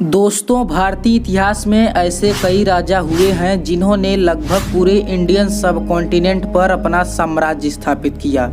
दोस्तों, भारतीय इतिहास में ऐसे कई राजा हुए हैं जिन्होंने लगभग पूरे इंडियन सब कॉन्टिनेंट पर अपना साम्राज्य स्थापित किया।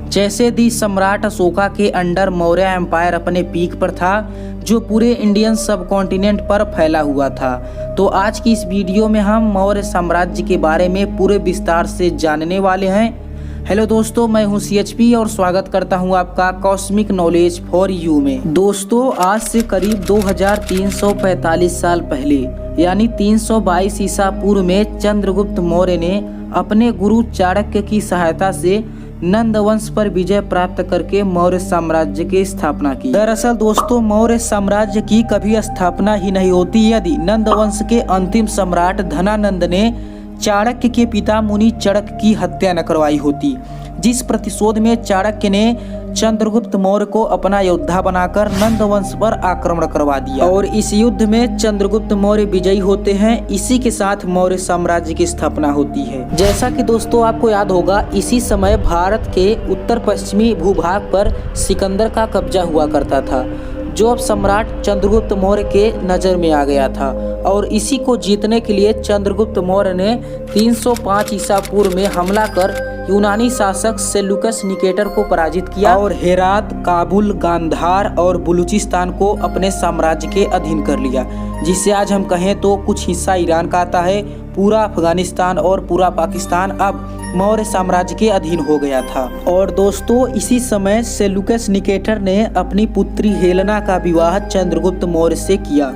जैसे दी सम्राट अशोका के अंडर मौर्य एम्पायर अपने पीक पर था, जो पूरे इंडियन सब कॉन्टिनेंट पर फैला हुआ था। तो आज की इस वीडियो में हम मौर्य साम्राज्य के बारे में पूरे विस्तार से जानने वाले हैं। हेलो दोस्तों, मैं हूं CHP और स्वागत करता हूं आपका कॉस्मिक नॉलेज फॉर यू में। दोस्तों, आज से करीब 2345 साल पहले यानी 322 ईसा पूर्व में चंद्रगुप्त मौर्य ने अपने गुरु चाणक्य की सहायता से नंद वंश पर विजय प्राप्त करके मौर्य साम्राज्य की स्थापना की। दरअसल दोस्तों, मौर्य साम्राज्य की कभी स्थापना ही नहीं होती यदि नंद वंश के अंतिम सम्राट धनानंद ने चाणक्य के पिता मुनि चड़क की हत्या न करवाई होती, जिस प्रतिशोध में चाणक्य ने चंद्रगुप्त मौर्य को अपना योद्धा बनाकर नंद वंश पर आक्रमण करवा दिया और इस युद्ध में चंद्रगुप्त मौर्य विजयी होते हैं। इसी के साथ मौर्य साम्राज्य की स्थापना होती है। जैसा कि दोस्तों आपको याद होगा, इसी समय भारत के उत्तर पश्चिमी भूभाग पर सिकंदर का कब्जा हुआ करता था, जो अब सम्राट चंद्रगुप्त मौर्य के नजर में आ गया था। और इसी को जीतने के लिए चंद्रगुप्त मौर्य ने 305 ईसा पूर्व में हमला कर यूनानी शासक सेल्यूकस निकेटर को पराजित किया और हेरात, काबुल, गांधार और बलूचिस्तान को अपने साम्राज्य के अधीन कर लिया, जिसे आज हम कहें तो कुछ हिस्सा ईरान का आता है। पूरा अफगानिस्तान और पूरा पाकिस्तान अब मौर्य साम्राज्य के अधीन हो गया था। और दोस्तों, इसी समय सेल्यूकस निकेटर ने अपनी पुत्री हेलेना का विवाह चंद्रगुप्त मौर्य से किया।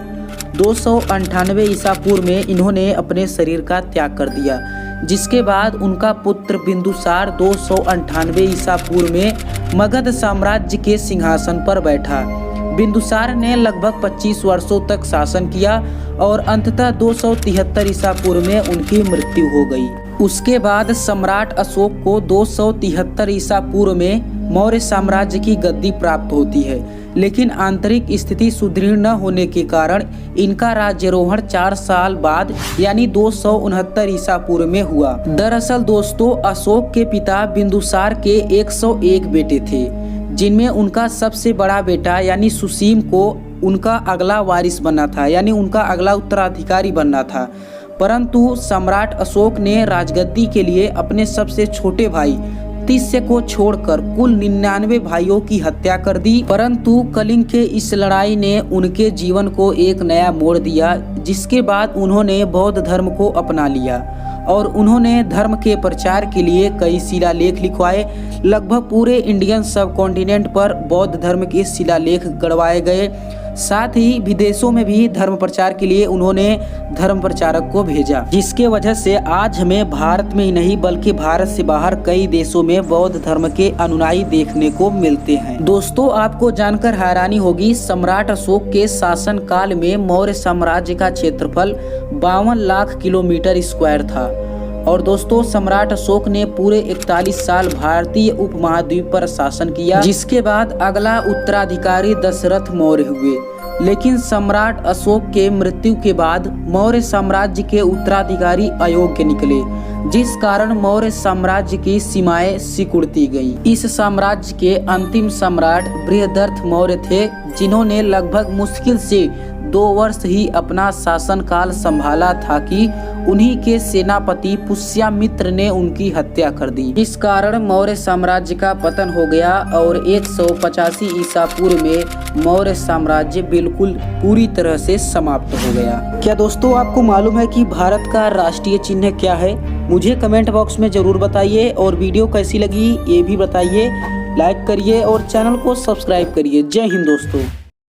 298 ईसा पूर्व में इन्होंने अपने शरीर का त्याग कर दिया, जिसके बाद उनका पुत्र बिंदुसार 298 ईसा पूर्व में मगध साम्राज्य के सिंहासन पर बैठा। बिंदुसार ने लगभग 25 वर्षों तक शासन किया और अंततः 273 ईसा पूर्व में उनकी मृत्यु हो गई। उसके बाद सम्राट अशोक को 273 ईसा पूर्व में मौर्य साम्राज्य की गद्दी प्राप्त होती है, लेकिन आंतरिक स्थिति सुदृढ़ न होने के कारण इनका राज्यारोहण 4 साल बाद यानी 269 ईसा पूर्व में हुआ। दरअसल दोस्तों, अशोक के पिता बिंदुसार के 101 बेटे थे, जिनमें उनका सबसे बड़ा बेटा यानी सुसीम को उनका अगला वारिस बनना था, यानी उनका अगला उत्तराधिकारी बनना था। परंतु सम्राट अशोक ने राजगद्दी के लिए अपने सबसे छोटे भाई तिस्य को छोड़कर कुल 99 भाइयों की हत्या कर दी। परंतु कलिंग के इस लड़ाई ने उनके जीवन को एक नया मोड़ दिया, जिसके बाद उन्होंने बौद्ध धर्म को अपना लिया और उन्होंने धर्म के प्रचार के लिए कई शिलालेख लिखवाए। लगभग पूरे इंडियन सब कॉन्टिनेंट पर बौद्ध धर्म के शिलालेख गड़वाए गए। साथ ही विदेशों में भी धर्म प्रचार के लिए उन्होंने धर्म प्रचारक को भेजा, जिसके वजह से आज हमें भारत में ही नहीं बल्कि भारत से बाहर कई देशों में बौद्ध धर्म के अनुयायी देखने को मिलते हैं। दोस्तों, आपको जानकर हैरानी होगी, सम्राट अशोक के शासन काल में मौर्य साम्राज्य का क्षेत्रफल 52 लाख किलोमीटर स्क्वायर था। और दोस्तों, सम्राट अशोक ने पूरे 41 साल भारतीय उपमहाद्वीप पर शासन किया, जिसके बाद अगला उत्तराधिकारी दशरथ मौर्य हुए। लेकिन सम्राट अशोक के मृत्यु के बाद मौर्य साम्राज्य के उत्तराधिकारी अयोग्य निकले, जिस कारण मौर्य साम्राज्य की सीमाएं सिकुड़ती गईं। इस साम्राज्य के अंतिम सम्राट बृहदर्थ मौर्य थे, जिन्होंने लगभग मुश्किल से 2 वर्ष ही अपना शासनकाल संभाला था कि उन्हीं के सेनापति पुष्यमित्र ने उनकी हत्या कर दी। इस कारण मौर्य साम्राज्य का पतन हो गया और 185 ईसा पूर्व में मौर्य साम्राज्य बिल्कुल पूरी तरह से समाप्त हो गया। क्या दोस्तों आपको मालूम है कि भारत का राष्ट्रीय चिन्ह क्या है? मुझे कमेंट बॉक्स में जरूर बताइए और वीडियो कैसी लगी ये भी बताइए। लाइक करिए और चैनल को सब्सक्राइब करिए। जय हिंद दोस्तों।